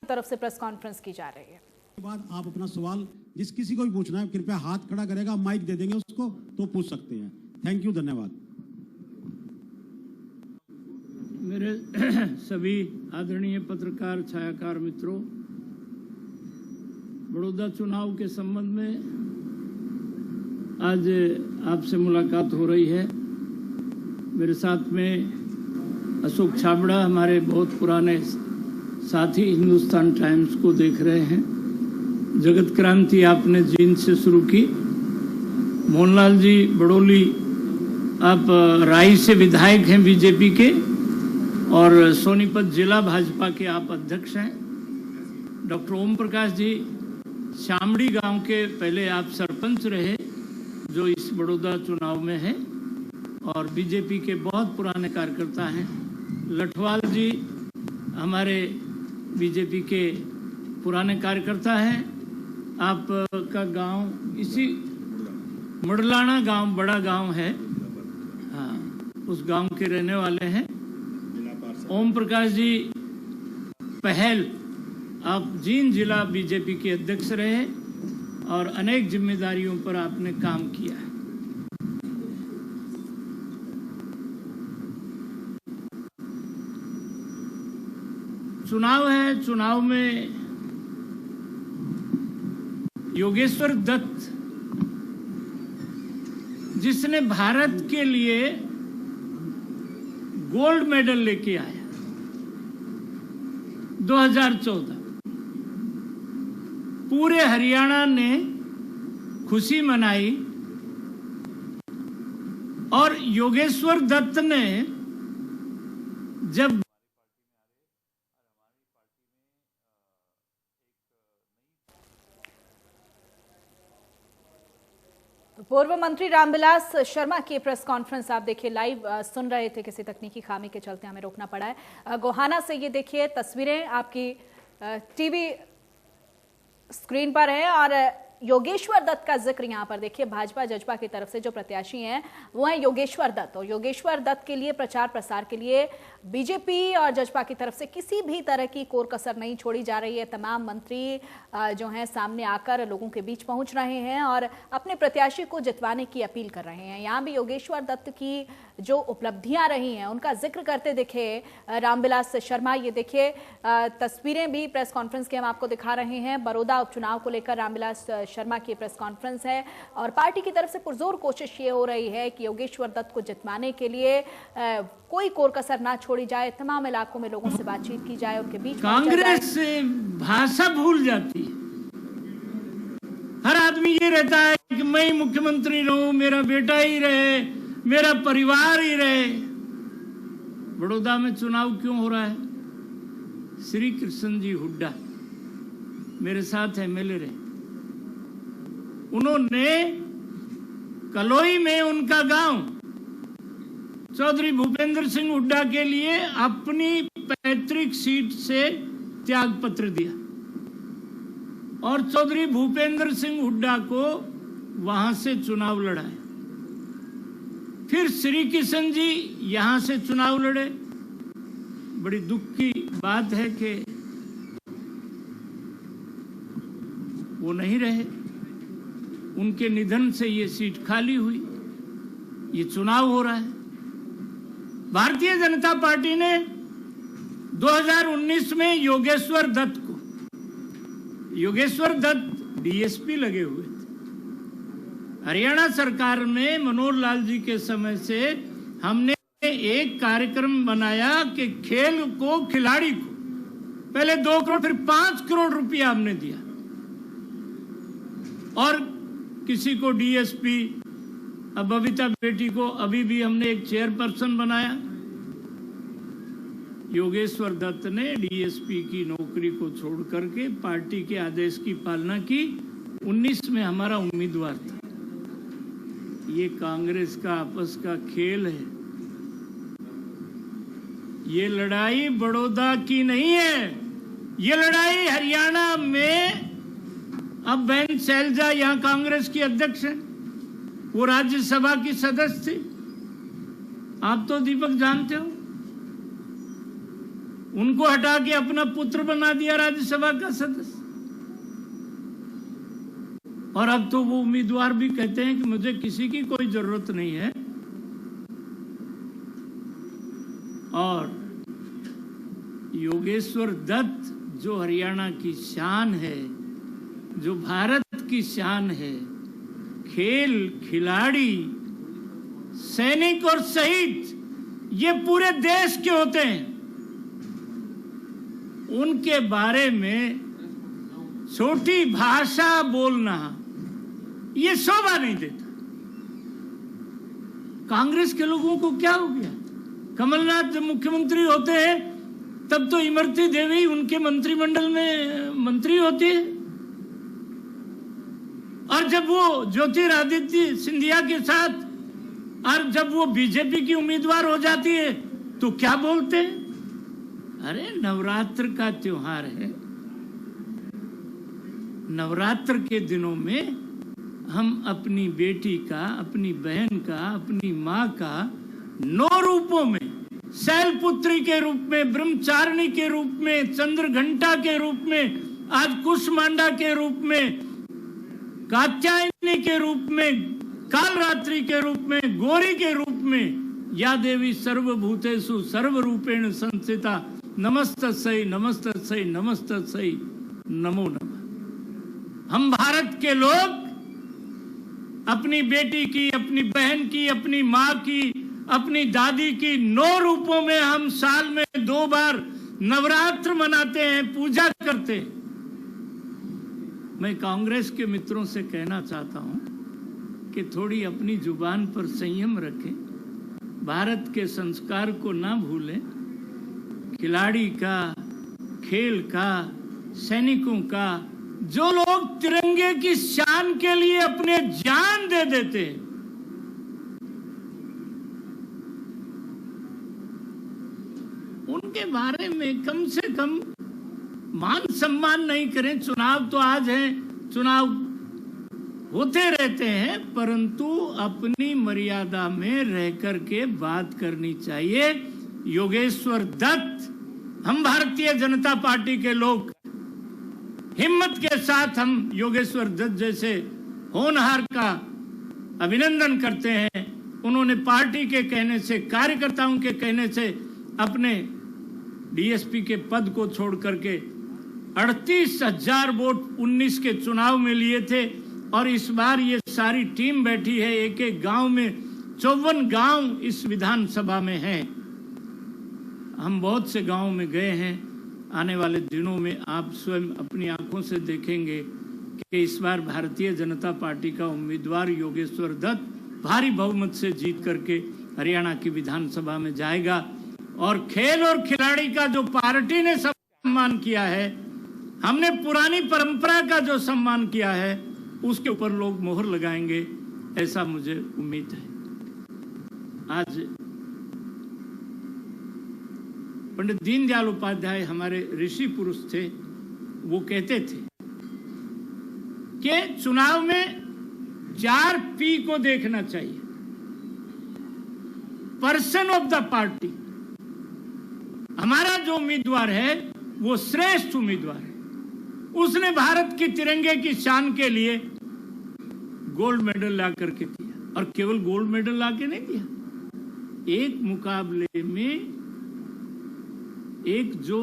तरफ से press conference की जा रही है। बाद आप अपना सवाल जिस किसी को भी पूछना है कृपया हाथ खड़ा करेगा, माइक दे देंगे उसको तो पूछ सकते हैं। थैंक यू, धन्यवाद। मेरे सभी आदरणीय पत्रकार छायाकार मित्रों, बड़ौदा चुनाव के संबंध में आज आपसे मुलाकात हो रही है। मेरे साथ में अशोक छाबड़ा, हमारे बहुत पुराने साथी, हिंदुस्तान टाइम्स को देख रहे हैं। जगत क्रांति आपने जींद से शुरू की। मोहनलाल जी बड़ोली, आप राई से विधायक हैं बीजेपी के, और सोनीपत जिला भाजपा के आप अध्यक्ष हैं। डॉक्टर ओम प्रकाश जी शामड़ी गांव के पहले आप सरपंच रहे, जो इस बड़ौदा चुनाव में है, और बीजेपी के बहुत पुराने कार्यकर्ता हैं। लठवाल जी हमारे बीजेपी के पुराने कार्यकर्ता हैं। आपका गांव इसी मुडलाना गांव, बड़ा गांव है, हाँ, उस गांव के रहने वाले हैं। ओम प्रकाश जी पहल, आप जींद जिला बीजेपी के अध्यक्ष रहे और अनेक जिम्मेदारियों पर आपने काम किया है। चुनाव है, चुनाव में योगेश्वर दत्त, जिसने भारत के लिए गोल्ड मेडल लेके आया 2014, पूरे हरियाणा ने खुशी मनाई। और योगेश्वर दत्त ने जब पूर्व मंत्री रामविलास शर्मा की प्रेस कॉन्फ्रेंस आप देखिए लाइव सुन रहे थे, किसी तकनीकी खामी के चलते हमें रोकना पड़ा है। गोहाना से ये देखिए तस्वीरें आपकी टीवी स्क्रीन पर है, और योगेश्वर दत्त का जिक्र यहाँ पर देखिए। भाजपा जजपा की तरफ से जो प्रत्याशी हैं वो हैं योगेश्वर दत्त, और योगेश्वर दत्त के लिए प्रचार प्रसार के लिए बीजेपी और जजपा की तरफ से किसी भी तरह की कोर कसर नहीं छोड़ी जा रही है। तमाम मंत्री जो हैं सामने आकर लोगों के बीच पहुंच रहे हैं और अपने प्रत्याशी को जितवाने की अपील कर रहे हैं। यहाँ भी योगेश्वर दत्त की जो उपलब्धियां रही हैं उनका जिक्र करते दिखे रामविलास शर्मा। ये देखिए तस्वीरें भी प्रेस कॉन्फ्रेंस की हम आपको दिखा रहे हैं। बड़ौदा उपचुनाव को लेकर रामविलास शर्मा की प्रेस कॉन्फ्रेंस है, और पार्टी की तरफ से पुरजोर कोशिश ये हो रही है कि योगेश्वर दत्त को जितवाने के लिए कोई कोर कसर ना छोड़ी जाए, तमाम इलाकों में लोगों से बातचीत की जाए, उनके बीच कांग्रेस से भाषा भूल जाती है। हर आदमी ये रहता है कि मैं ही मुख्यमंत्री रहूं, मेरा बेटा ही रहे, मेरा परिवार ही रहे। बड़ौदा में चुनाव क्यों हो रहा है? श्री कृष्ण जी हुड्डा मेरे साथ एमएलए रहे, उन्होंने कलोई में उनका गांव चौधरी भूपेंद्र सिंह हुड्डा के लिए अपनी पैतृक सीट से त्याग पत्र दिया, और चौधरी भूपेंद्र सिंह हुड्डा को वहां से चुनाव लड़ाया। फिर श्री किशन जी यहां से चुनाव लड़े। बड़ी दुख की बात है कि वो नहीं रहे, उनके निधन से ये सीट खाली हुई। ये चुनाव हो रहा है। भारतीय जनता पार्टी ने 2019 में योगेश्वर दत्त डीएसपी लगे हुए थे। हरियाणा सरकार में मनोहर लाल जी के समय से हमने एक कार्यक्रम बनाया कि खेल को, खिलाड़ी को पहले 2 करोड़ फिर 5 करोड़ रुपया हमने दिया, और किसी को डीएसपी, अब बबीता बेटी को अभी भी हमने एक चेयरपर्सन बनाया। योगेश्वर दत्त ने डीएसपी की नौकरी को छोड़ करके पार्टी के आदेश की पालना की। 19 में हमारा उम्मीदवार था। ये कांग्रेस का आपस का खेल है। ये लड़ाई बड़ौदा की नहीं है, ये लड़ाई हरियाणा में। अब बहन शैलजा यहाँ कांग्रेस की अध्यक्ष है, वो राज्यसभा की सदस्य थी। आप तो दीपक जानते हो, उनको हटा के अपना पुत्र बना दिया राज्यसभा का सदस्य। और अब तो वो उम्मीदवार भी कहते हैं कि मुझे किसी की कोई जरूरत नहीं है। और योगेश्वर दत्त जो हरियाणा की शान है, जो भारत की शान है, खेल खिलाड़ी, सैनिक और शहीद ये पूरे देश के होते हैं, उनके बारे में छोटी भाषा बोलना ये शोभा नहीं देता। कांग्रेस के लोगों को क्या हो गया? कमलनाथ जब मुख्यमंत्री होते हैं तब तो इमरती देवी उनके मंत्रिमंडल में मंत्री होती है, और जब वो ज्योतिरादित्य सिंधिया के साथ और जब वो बीजेपी की उम्मीदवार हो जाती है तो क्या बोलते हैं? अरे नवरात्र का त्योहार है, नवरात्र के दिनों में हम अपनी बेटी का, अपनी बहन का, अपनी माँ का 9 रूपों में, शैलपुत्री के रूप में, ब्रह्मचारिणी के रूप में, चंद्रघंटा के रूप में, आज कुष्मांडा के रूप में, कात्यायनी के रूप में, कालरात्रि के रूप में, गौरी के रूप में, या देवी सर्वभूतेषु सर्वरूपेण संस्थिता नमस्तस्यै नमस्तस्यै नमस्तस्यै नमो नमः। हम भारत के लोग अपनी बेटी की, अपनी बहन की, अपनी माँ की, अपनी दादी की 9 रूपों में हम साल में 2 बार नवरात्र मनाते हैं, पूजा करते हैं। मैं कांग्रेस के मित्रों से कहना चाहता हूं कि थोड़ी अपनी जुबान पर संयम रखें, भारत के संस्कार को ना भूलें। खिलाड़ी का, खेल का, सैनिकों का, जो लोग तिरंगे की शान के लिए अपने जान दे देते हैं, उनके बारे में कम से कम मान सम्मान नहीं करें। चुनाव तो आज है, चुनाव होते रहते हैं, परंतु अपनी मर्यादा में रह करके बात करनी चाहिए। योगेश्वर दत्त, हम भारतीय जनता पार्टी के लोग हिम्मत के साथ हम योगेश्वर दत्त जैसे होनहार का अभिनंदन करते हैं। उन्होंने पार्टी के कहने से, कार्यकर्ताओं के कहने से अपने डीएसपी के पद को छोड़ करके 38,000 वोट 19 के चुनाव में लिए थे, और इस बार ये सारी टीम बैठी है। एक एक गांव में 54 गांव इस विधानसभा में हैं। हम बहुत से गांवों में गए हैं। आने वाले दिनों में आप स्वयं अपनी आंखों से देखेंगे कि इस बार भारतीय जनता पार्टी का उम्मीदवार योगेश्वर दत्त भारी बहुमत से जीत करके हरियाणा की विधानसभा में जाएगा। और खेल और खिलाड़ी का जो पार्टी ने सम्मान किया है, हमने पुरानी परंपरा का जो सम्मान किया है, उसके ऊपर लोग मोहर लगाएंगे, ऐसा मुझे उम्मीद है। आज पंडित दीनदयाल उपाध्याय हमारे ऋषि पुरुष थे, वो कहते थे कि चुनाव में 4 P को देखना चाहिए। पर्सन ऑफ द पार्टी, हमारा जो उम्मीदवार है वो श्रेष्ठ उम्मीदवार है। उसने भारत की तिरंगे की शान के लिए गोल्ड मेडल ला करके दिया, और केवल गोल्ड मेडल ला के नहीं दिया, एक मुकाबले में एक जो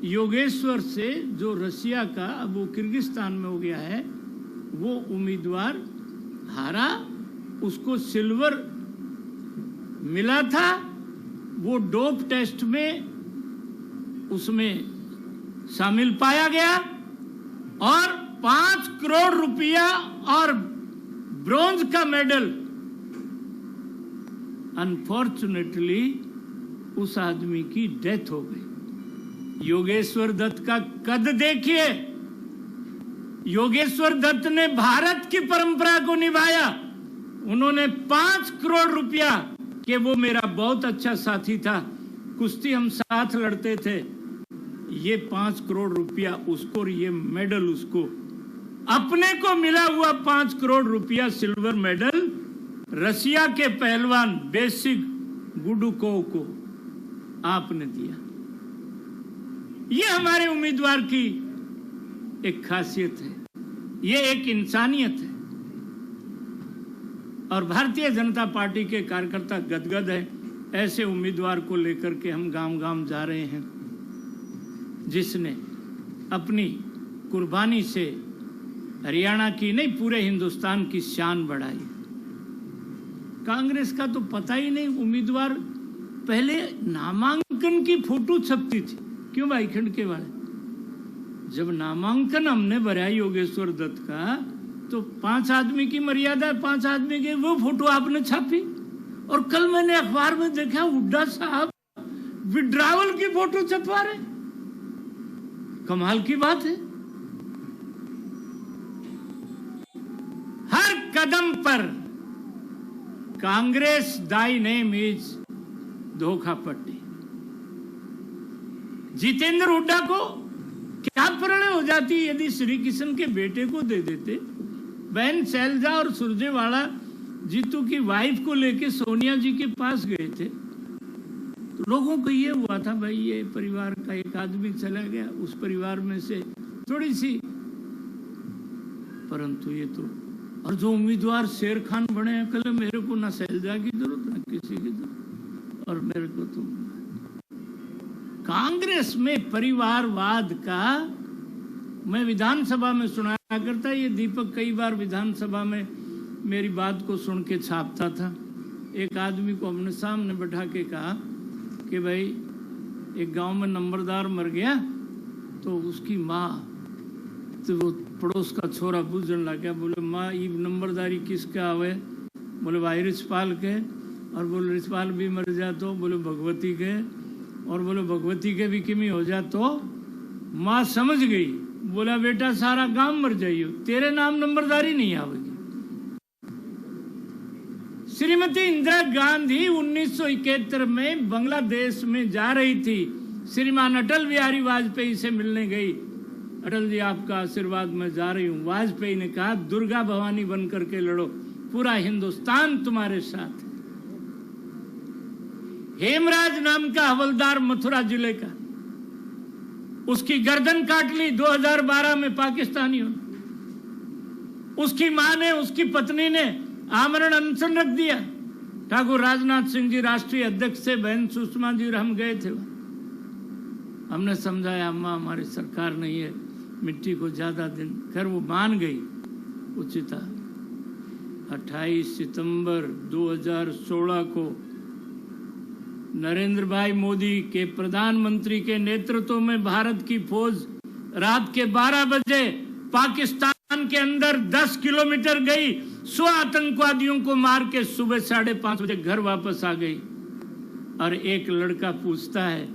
योगेश्वर से, जो रशिया का, अब वो किर्गिस्तान में हो गया है, वो उम्मीदवार हारा, उसको सिल्वर मिला था। वो डोप टेस्ट में उसमें शामिल पाया गया, और 5 करोड़ रुपया और ब्रॉन्ज का मेडल। अनफॉर्चुनेटली उस आदमी की डेथ हो गई। योगेश्वर दत्त का कद देखिए। योगेश्वर दत्त ने भारत की परंपरा को निभाया। उन्होंने 5 करोड़ रुपया, कि वो मेरा बहुत अच्छा साथी था, कुश्ती हम साथ लड़ते थे, ये 5 करोड़ रुपया उसको और ये मेडल उसको। अपने को मिला हुआ 5 करोड़ रुपया सिल्वर मेडल रशिया के पहलवान बेसिक गुडुकोव को। आपने दिया। ये हमारे उम्मीदवार की एक खासियत है, ये एक इंसानियत है। और भारतीय जनता पार्टी के कार्यकर्ता गदगद है ऐसे उम्मीदवार को लेकर के। हम गांव-गांव जा रहे हैं, जिसने अपनी कुर्बानी से हरियाणा की नहीं पूरे हिंदुस्तान की शान बढ़ाई। कांग्रेस का तो पता ही नहीं। उम्मीदवार पहले नामांकन की फोटो छपती थी, क्यों भाईखंड के वाले? जब नामांकन हमने भरा योगेश्वर दत्त का, तो 5 आदमी की मर्यादा, 5 आदमी की वो फोटो आपने छापी। और कल मैंने अखबार में देखा हुड्डा साहब विड्रावल की फोटो छपवा रहे। कमाल की बात है। हर कदम पर कांग्रेस दाई नेम इज धोखापट्टी। जितेंद्र हुड्डा को क्या प्रणय हो जाती यदि श्री किशन के बेटे को दे देते। बहन शैलजा और सुरजेवाला जीतू की वाइफ को लेके सोनिया जी के पास गए थे, तो लोगों को ये हुआ था भाई ये परिवार का एक आदमी चला गया, उस परिवार में से थोड़ी सी। परंतु ये तो, और जो उम्मीदवार शेर खान बने हैं, कल मेरे को ना शैलजा की जरूरत ना किसी की जरूरत, और मेरे को तो कांग्रेस में परिवारवाद का मैं विधानसभा में सुनाया करता। ये दीपक कई बार विधानसभा में मेरी बात को सुन के छापता था। एक आदमी को अपने सामने बैठा के कहा कि भाई एक गांव में नंबरदार मर गया, तो उसकी माँ, तो वो पड़ोस का छोरा पूछने लग गया, बोले माँ ये नंबरदारी किसका आवे? बोले भाई रिछपाल के। और बोले रिछपाल भी मर जा तो? बोले भगवती के। और बोले भगवती के भी किमी हो जा तो? माँ समझ गई, बोला बेटा सारा गांव मर जाइयो, तेरे नाम नंबरदारी नहीं आवेगी। श्रीमती इंदिरा गांधी 1971 में बांग्लादेश में जा रही थी, श्रीमान अटल बिहारी वाजपेयी से मिलने गई। अटल जी आपका आशीर्वाद मैं जा रही हूं। वाजपेयी ने कहा दुर्गा भवानी बन करके लड़ो, पूरा हिंदुस्तान तुम्हारे साथ है। हेमराज नाम का हवलदार मथुरा जिले का, उसकी गर्दन काट ली 2012 में पाकिस्तानियों ने। उसकी मां ने, उसकी पत्नी ने आमरण अनशन रख दिया। ठाकुर राजनाथ सिंह जी राष्ट्रीय अध्यक्ष से बहन सुषमा जी हम गए थे। हमने समझाया अम्मा हमारी सरकार नहीं है, मिट्टी को ज्यादा दिन, खैर वो मान गई। उचिता 28 सितंबर 2016 को नरेंद्र भाई मोदी के प्रधानमंत्री के नेतृत्व में भारत की फौज रात के 12 बजे पाकिस्तान के अंदर 10 किलोमीटर गई, 100 आतंकवादियों को मार के सुबह 5:30 बजे घर वापस आ गई। और एक लड़का पूछता है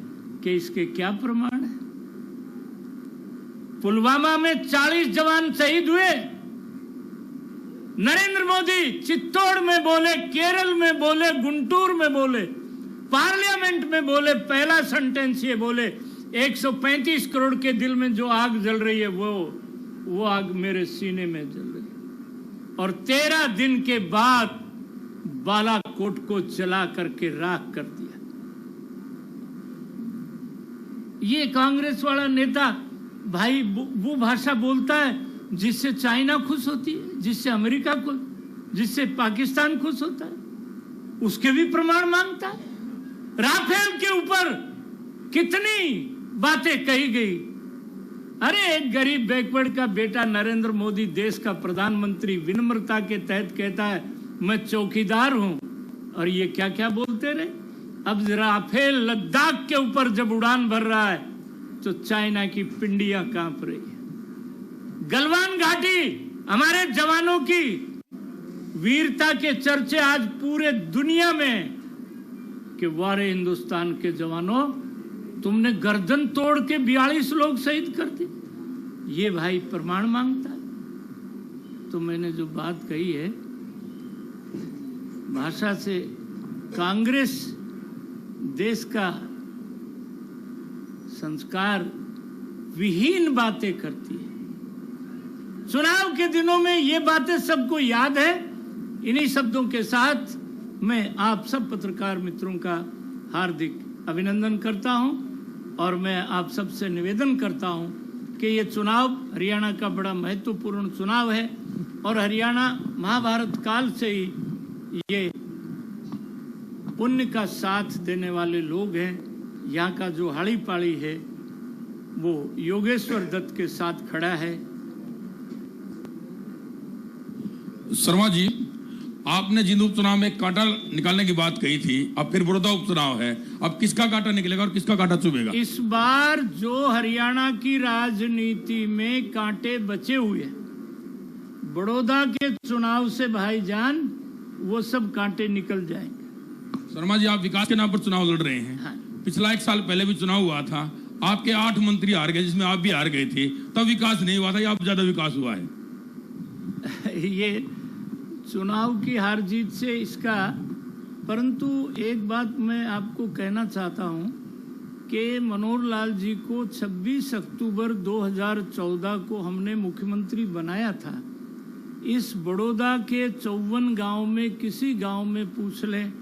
कि इसके क्या प्रमाण है? पुलवामा में 40 जवान शहीद हुए। नरेंद्र मोदी चित्तौड़ में बोले, केरल में बोले, गुंटूर में बोले, पार्लियामेंट में बोले, पहला सेंटेंस ये बोले 135 करोड़ के दिल में जो आग जल रही है वो आग मेरे सीने में जल रही है। और 13 दिन के बाद बालाकोट को जला करके राख कर दिया। ये कांग्रेस वाला नेता भाई वो भाषा बोलता है जिससे चाइना खुश होती है, जिससे अमेरिका खुश, जिससे पाकिस्तान खुश होता है, उसके भी प्रमाण मांगता है। राफेल के ऊपर कितनी बातें कही गई। अरे एक गरीब बैकवर्ड का बेटा नरेंद्र मोदी देश का प्रधानमंत्री विनम्रता के तहत कहता है मैं चौकीदार हूं, और ये क्या क्या बोलते रहे। अब राफेल लद्दाख के ऊपर जब उड़ान भर रहा है तो चाइना की पिंडियां कांप रही है। गलवान घाटी हमारे जवानों की वीरता के चर्चे आज पूरे दुनिया में कि वारे हिंदुस्तान के जवानों, तुमने गर्दन तोड़ के 42 लोग शहीद कर दिए। ये भाई प्रमाण मांगता है। तो मैंने जो बात कही है भाषा से, कांग्रेस देश का संस्कार विहीन बातें करती है। चुनाव के दिनों में ये बातें सबको याद है। इन्हीं शब्दों के साथ मैं आप सब पत्रकार मित्रों का हार्दिक अभिनंदन करता हूं और मैं आप सबसे निवेदन करता हूं कि ये चुनाव हरियाणा का बड़ा महत्वपूर्ण चुनाव है और हरियाणा महाभारत काल से ही ये पुण्य का साथ देने वाले लोग हैं। यहाँ का जो हाड़ी पाड़ी है वो योगेश्वर दत्त के साथ खड़ा है। शर्मा जी, आपने जिंद उपचुनाव में कांटा निकालने की बात कही थी, अब फिर बड़ौदा उपचुनाव है, अब किसका कांटा निकलेगा और किसका कांटा चुभेगा? इस बार जो हरियाणा की राजनीति में कांटे बचे हुए बड़ौदा के चुनाव से भाईजान वो सब कांटे निकल जाएंगे। शर्मा जी, आप विकास के नाम पर चुनाव लड़ रहे हैं। हाँ। पिछला 1 साल पहले भी चुनाव हुआ था, आपके 8 मंत्री हार गए, जिसमें आप भी हार गए थे, तब विकास नहीं हुआ था या अब ज्यादा विकास हुआ है? ये चुनाव की हार जीत से इसका, परंतु एक बात मैं आपको कहना चाहता हूं कि मनोहर लाल जी को 26 अक्टूबर 2014 को हमने मुख्यमंत्री बनाया था। इस बड़ौदा के 54 गांव में किसी गांव में पूछ लें,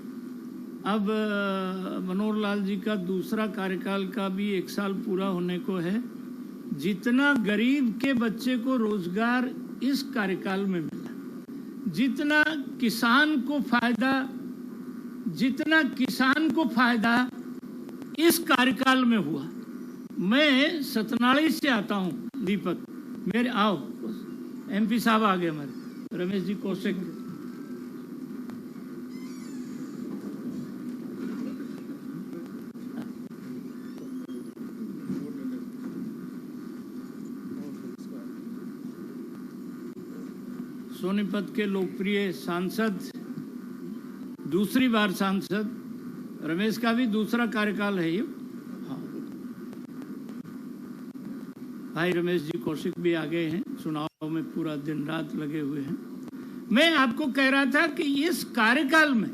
अब मनोहर लाल जी का दूसरा कार्यकाल का भी 1 साल पूरा होने को है, जितना गरीब के बच्चे को रोजगार इस कार्यकाल में मिला, जितना किसान को फायदा इस कार्यकाल में हुआ। मैं सतनाली से आता हूं, दीपक मेरे आओ, एमपी साहब आ गए हमारे, रमेश जी कौशिक। सोनीपत के लोकप्रिय सांसद, दूसरी बार सांसद, रमेश का भी दूसरा कार्यकाल है ये। हाँ। भाई रमेश जी कौशिक भी आ गए हैं, चुनाव में पूरा दिन रात लगे हुए हैं। मैं आपको कह रहा था कि इस कार्यकाल में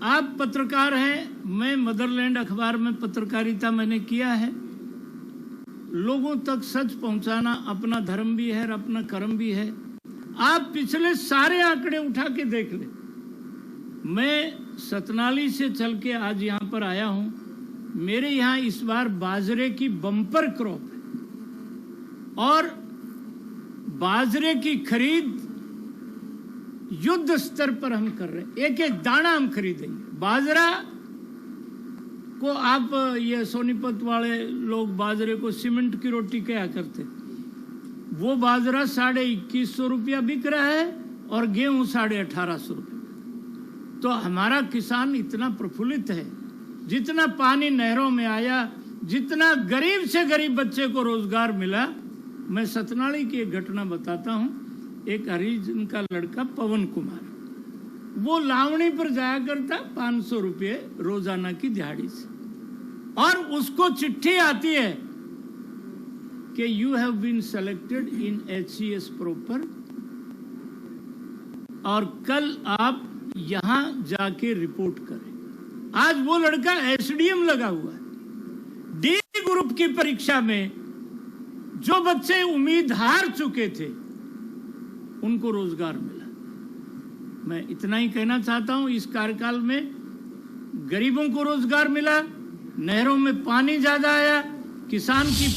आप पत्रकार हैं, मैं मदरलैंड अखबार में पत्रकारिता मैंने किया है। लोगों तक सच पहुंचाना अपना धर्म भी है और अपना कर्म भी है। आप पिछले सारे आंकड़े उठा के देख ले। मैं सतनाली से चल के आज यहां पर आया हूं। मेरे यहां इस बार बाजरे की बम्पर क्रॉप है और बाजरे की खरीद युद्ध स्तर पर हम कर रहे हैं। एक एक दाना हम खरीदेंगे। बाजरा को आप, ये सोनीपत वाले लोग बाजरे को सीमेंट की रोटी क्या करते, वो बाजरा 2150 रुपया बिक रहा है और गेहूं 1850 रुपया। तो हमारा किसान इतना प्रफुल्लित है, जितना पानी नहरों में आया, जितना गरीब से गरीब बच्चे को रोजगार मिला। मैं सतनाली की एक घटना बताता हूं। एक हरिजन का लड़का पवन कुमार, वो लावणी पर जाया करता 500 रुपये रोजाना की दिहाड़ी से, और उसको चिट्ठी आती है कि you have been selected in HCS proper और कल आप यहां जाके रिपोर्ट करें। आज वो लड़का SDM लगा हुआ है। डी ग्रुप की परीक्षा में जो बच्चे उम्मीद हार चुके थे उनको रोजगार मिला। मैं इतना ही कहना चाहता हूं, इस कार्यकाल में गरीबों को रोजगार मिला, नहरों में पानी ज्यादा आया, किसान की